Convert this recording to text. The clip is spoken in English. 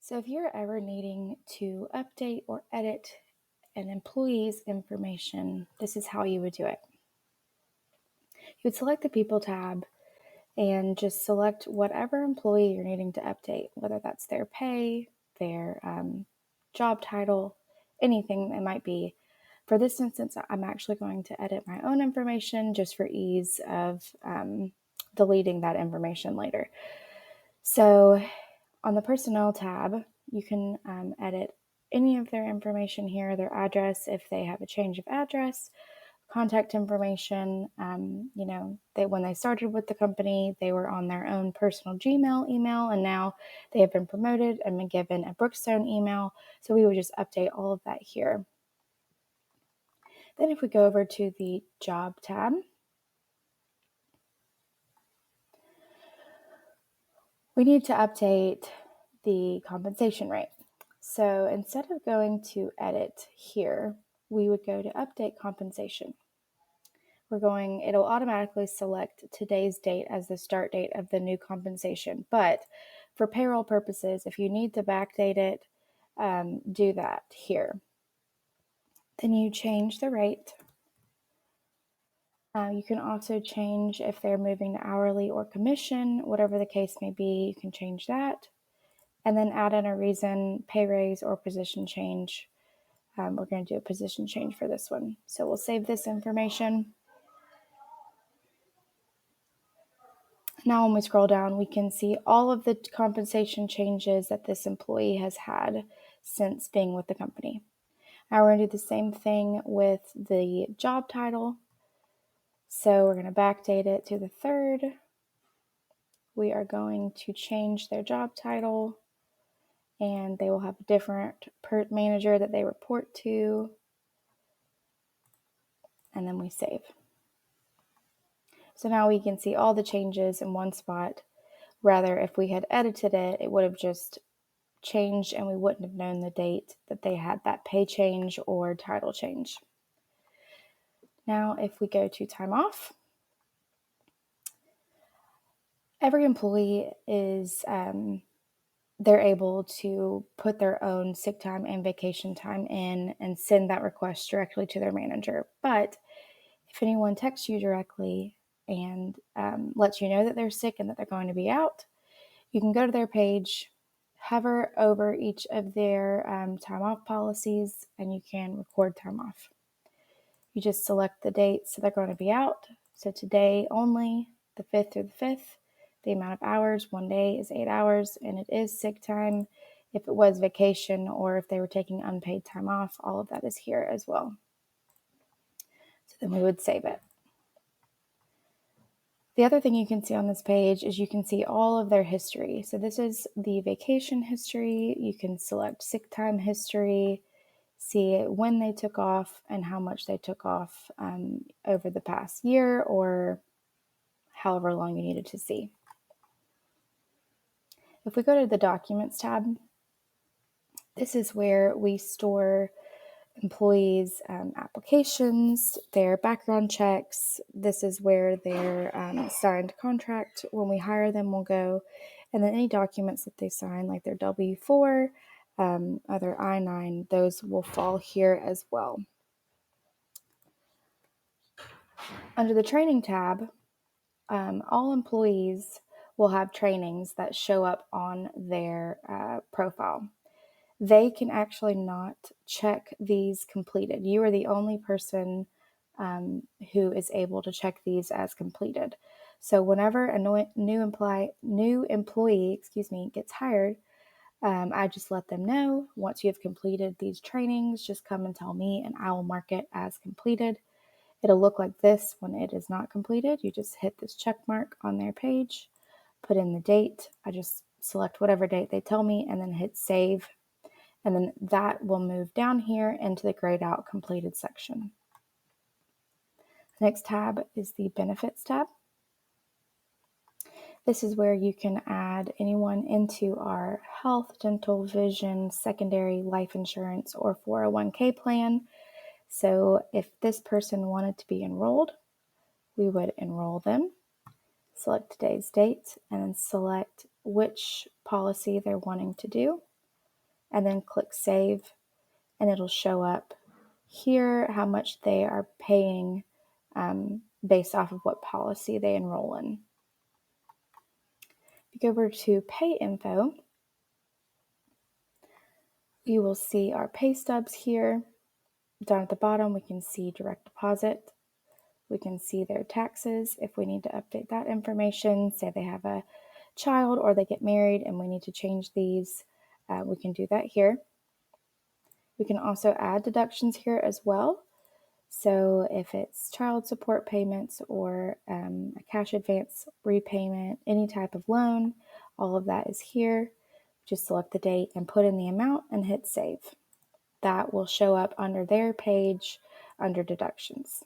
So if you're ever needing to update or edit an employee's information, this is how you would do it. You would select the People tab and just select whatever employee you're needing to update, whether that's their pay, their job title, anything it might be. For this instance, I'm actually going to edit my own information just for ease of deleting that information later. So on the Personnel tab, you can edit any of their information here, their address, if they have a change of address, contact information. When they started with the company, they were on their own personal Gmail email, and now they have been promoted and been given a Brookstone email. So we would just update all of that here. Then if we go over to the Job tab, we need to update the compensation rate. So instead of going to edit here, we would go to update compensation. It'll automatically select today's date as the start date of the new compensation. But for payroll purposes, if you need to backdate it, do that here. Then you change the rate. You can also change if they're moving to hourly or commission, whatever the case may be, you can change that. And then add in a reason, pay raise or position change. We're going to do a position change for this one. So we'll save this information. Now when we scroll down, we can see all of the compensation changes that this employee has had since being with the company. Now we're going to do the same thing with the job title. So we're going to backdate it to the 3rd. We are going to change their job title, and they will have a different manager that they report to. And then we save. So now we can see all the changes in one spot. Rather, if we had edited it, it would have just changed and we wouldn't have known the date that they had that pay change or title change. Now, if we go to time off, every employee is they're able to put their own sick time and vacation time in and send that request directly to their manager. But if anyone texts you directly and lets you know that they're sick and that they're going to be out, you can go to their page, hover over each of their time off policies, and you can record time off. You just select the dates that they're going to be out. So today only, the 5th through the 5th, the amount of hours, one day is 8 hours, and it is sick time. If it was vacation or if they were taking unpaid time off, all of that is here as well. So then we would save it. The other thing you can see on this page is you can see all of their history. So this is the vacation history. You can select sick time history, see when they took off and how much they took off over the past year or however long you needed to see. If we go to the Documents tab, this is where we store employees' applications, their background checks. This is where their signed contract, when we hire them, will go. And then any documents that they sign, like their W-4, other I-9, those will fall here as well. Under the Training tab, all employees will have trainings that show up on their profile. They can actually not check these completed. You are the only person who is able to check these as completed. So whenever a new employee gets hired, I just let them know, once you have completed these trainings, just come and tell me and I will mark it as completed. It'll look like this when it is not completed. You just hit this check mark on their page, put in the date. I just select whatever date they tell me and then hit save. And then that will move down here into the grayed out completed section. The next tab is the Benefits tab. This is where you can add anyone into our health, dental, vision, secondary life insurance, or 401k plan. So if this person wanted to be enrolled, we would enroll them, select today's date, and then select which policy they're wanting to do. and then click Save, and it'll show up here how much they are paying based off of what policy they enroll in. If you go over to Pay Info, you will see our pay stubs here. Down at the bottom, we can see direct deposit. We can see their taxes if we need to update that information. Say they have a child or they get married and we need to change these, we can do that here. We can also add deductions here as well. So if it's child support payments or a cash advance repayment, any type of loan, all of that is here. Just select the date and put in the amount and hit Save. That will show up under their page under deductions.